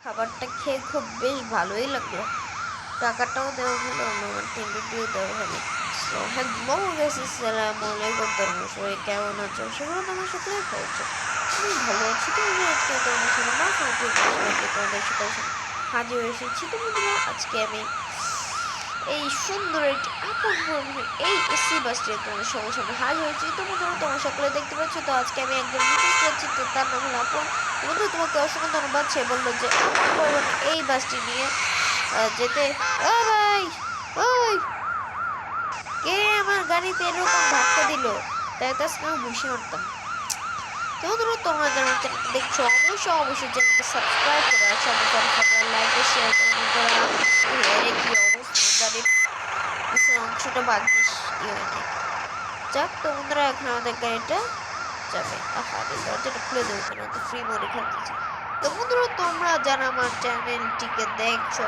খাবারটা খেয়ে খুব বেশ ভালোই লাগলো। টাকাটাও দেওয়া হলো, আমার টেন্ডারটিও দেওয়া হলো। সো হ্যালো গাইস, আসসালামু আলাইকুম। তোমরা সবাই কেমন আছো? সেগুলো তোমার সকলেই বলছো আমি ভালো আছি। তুমি আজকে তোমার সাথে না তোমাদের সকল হাজির এসেছি। তো বন্ধুরা, আজকে আমি এই সুন্দর একটি আপন এই এসি বাসটি তোমাদের সবার সামনে হাজির হয়েছি। তো বন্ধুরা, তোমরা সকলে দেখতে পাচ্ছ। তো আজকে আমি একজন বিশেষ যাচ্ছি, তো তার নাম হলো আপন। বন্ধু, তোমাকে অসংখ্য ধন্যবাদ। সে বললো যে আপন এই বাসটি নিয়ে যেতে। ও ভাই, ওই কে আমার গাড়িতে এরকম ধাক্কা দিল? তাই তো আজকে আমি বসে মারতাম। তো বন্ধুরা, তোমরা যারা চ্যানেলটা দেখছো অবশ্যই চ্যানেলটা সাবস্ক্রাইব করে আর সাথে সাথে লাইক ও শেয়ার করে। বন্ধুরা, কি অবস্থা, গাড়ির অংশটা ভাগ্যিস হয়নি। যাক, তো বন্ধুরা, এখন আমাদের গাড়িটা যাবে। দরজাটা খুলে দেবো কেন, তো ফ্রি মোডে খেলতেছি। তো বন্ধুরা, তোমরা যারা আমার চ্যানেলটিকে দেখছো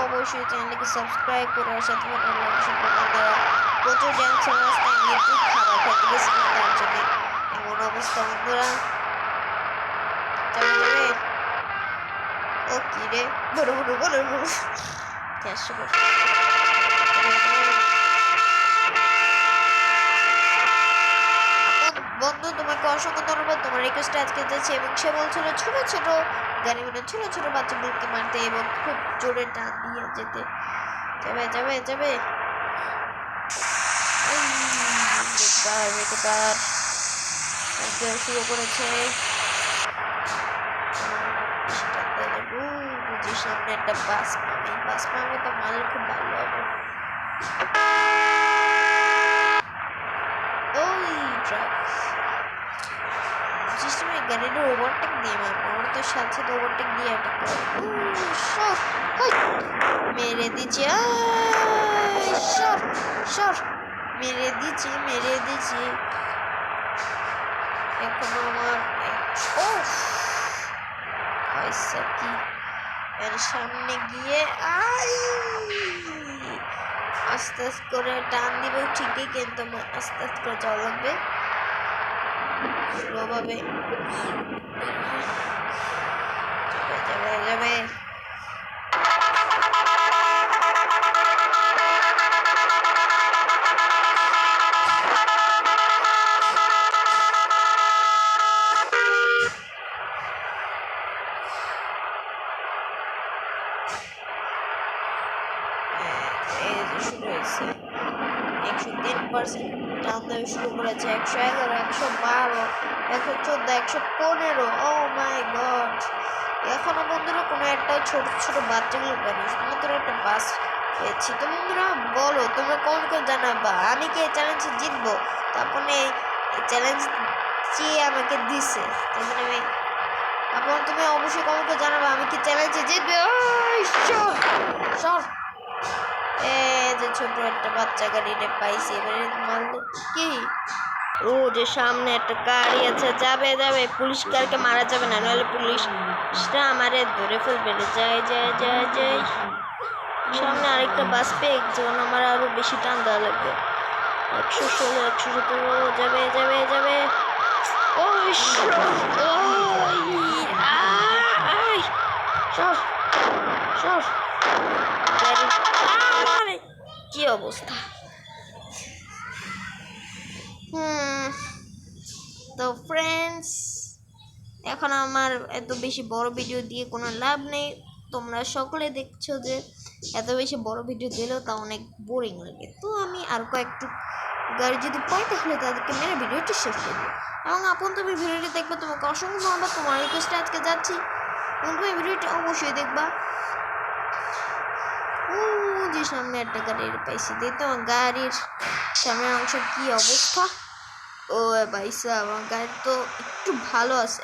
অবশ্যই চ্যানেলটিকে সাবস্ক্রাইব করে আর সাথে প্রচুর জানছে রাস্তায় ইউটিউব খাবার খেতে গেছিলাম, তার জন্য এমন অবস্থা। বন্ধুরা, যাবে ও কি রে, বড় বন্ধু, তোমাকে অসংখ্য ধন্যবাদ। তোমার রিকোয়েস্টে আজকে যাচ্ছে, এবং সে বলছিল ছোট ছোট গাড়ি মানে ছোট ছোট বাচ্চাগুলোকে মারতে এবং খুব জোরে টান দিয়ে যেতে। যাবে শুরু করেছে। সামনে একটা বাস পাবে তো মারলে খুব ভালো হবে। ওই ট্রাক সিস্টেমে গাড়িটা ওভারটেক দিয়ে মারবো, আমার তো সাথে ওভারটেক দিয়ে অ্যাটাক করে মেরে দিচ্ছি। মেরে দিচ্ছি। এখনো আমার কি এর সামনে গিয়ে আস্তে আস্তে করে টান দিব ঠিকই, কিন্তু আস্তে আস্তে করে যাওয়া লাগবে স্লোভাবে। যাবে শুরু হয়েছে। 103% টান দেওয়া শুরু করেছে। 111, 112, 114, 115। ও মাই গড! এখনো বন্ধুরা কোনো একটা ছোট ছোট বাচ্চাগুলো পাইনি, শুধুমাত্র একটা বাস পেয়েছি। তো বন্ধুরা, বলো তোমরা কোন জানাবা, আমি কি এই চ্যালেঞ্জে জিতবো? তারপরে এই চ্যালেঞ্জ চেয়ে আমাকে দিছে, তখন আমি এখন তুমি অবশ্যই কমেন্টে জানাবা আমি কি চ্যালেঞ্জে জিতবে। যে ছোট একটা বাচ্চা গাড়িটা পাইছি, এবারে মারলে কি ও যে সামনে একটা গাড়ি আছে, যাবে পুলিশ কারকে মারা যাবে না, নাহলে পুলিশটা আমারে ধরে ফেলবে। যাই সামনে আরেকটা বাস পেয়ে যখন আমার আরো বেশি টান দেওয়া লাগবে। 116, 117 যাবে। ও কি অবস্থা। তো ফ্রেন্ডস, এখন আমার এত বেশি বড় ভিডিও দিয়ে কোনো লাভ নেই। তোমরা সকলে দেখছো যে এত বেশি বড় ভিডিও দিলেও তা অনেক বোরিং লাগে। তো আমি আর কয়েকটু গাড়ি যদি পাই তাহলে তাদেরকে মেরে ভিডিওটি শেষ করবো। এবং আপন তুমি ভিডিওটি দেখবে, তোমাকে অসংখ্য ধন্যবাদ। তোমার রিকোয়েস্টে আজকে যাচ্ছি, তুমি ভিডিওটি অবশ্যই দেখবা। যে সামনে একটা গাড়ির পাইছি, দেখতে আমার গাড়ির সামনের অংশ কি অবস্থা। ও ভাইসা, আমার গাড়ি তো একটু ভালো আছে।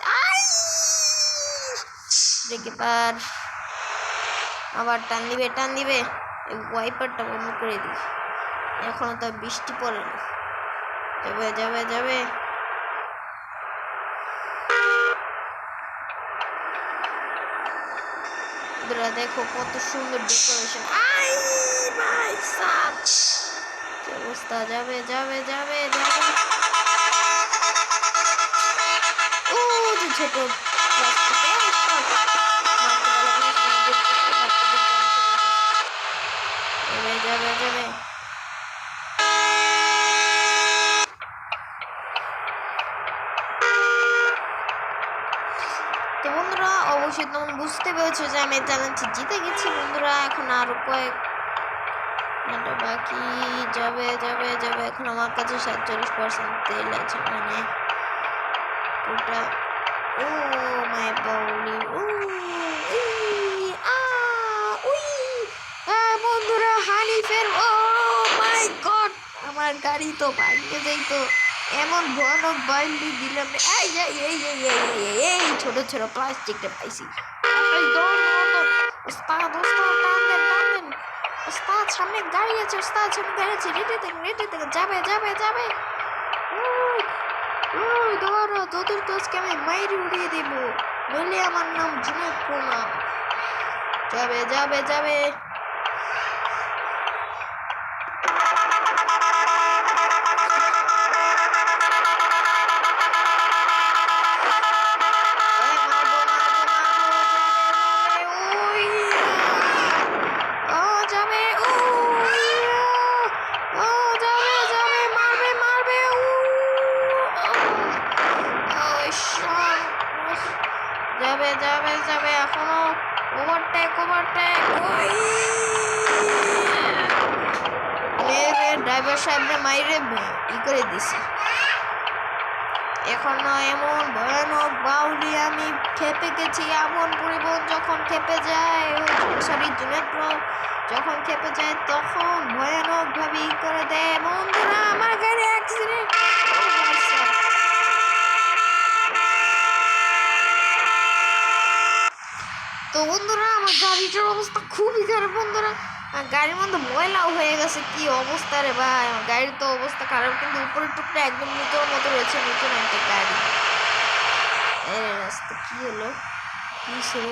দেখে পার আবার টান দিবে ওয়াইপারটা বন্ধ করে দিই। এখনো তো বৃষ্টি পড়ে না। যাবে দেখো কত সুন্দর ডেকোরেশন। কি অবস্থা। যাবে ও যে ছোট তখন বুঝতে পেরেছো যে আমি চ্যালেঞ্জে জিতে গেছি বন্ধুরা। এখন আরো কয়েক ঘন্টা বাকি। যাবে যাবে যাবে। এখন আমার কাছে 47% তেল আছে, মানে ওটা। ও মাই বাউলি। বন্ধুরা হানিফের, ও মাই গড, আমার গাড়ি তো ভাঙতে যাইতো। এমন ভয়ানক বাইন্ডি দিলাম। এই এই এই এই এই এই এই ছোট ছোট প্লাস্টিকটা পাইছি। ওস্তাদ ওস্তাদ টান দেন টান দেন। ওস্তাদ সামনে গাড়ি আছে, ওস্তাদ সামনে গাড়ি আছে। রেডি থেকে যাবে যাবে যাবে। ওই ধরো, তোদের তো আজকে আমি মাইরে উড়িয়ে দেবো, নইলে আমার নাম জুনেদ প্রণাম। যাবে যাবে যাবে। যাবে যাবে যাবে। এখনো ওভারটেক ওভারটেক। ড্রাইভার সাহেবকে মাইরে ই করে দিছি। এখনো এমন ভয়ানক বাউলি আমি খেপে গেছি। এমন পরিবহন যখন খেপে যায়, সরি জুনেদ যখন খেপে যায় তখন ভয়ানক ভাবে ই করে দেয়। বন্ধুরা আমার গাড়ি অ্যাক্সিডেন্ট। তো বন্ধুরা আমার গাড়িটার অবস্থা খুবই খারাপ বন্ধুরা। গাড়ির মধ্যে ময়লাও হয়ে গেছে। কি অবস্থা রে ভাই, আমার গাড়ির তো অবস্থা খারাপ, কিন্তু উপরের টুকটা একদম নতুন মতো রয়েছে। নতুন একটা গাড়ি। রাস্তা কি হলো, কি ছেড়ে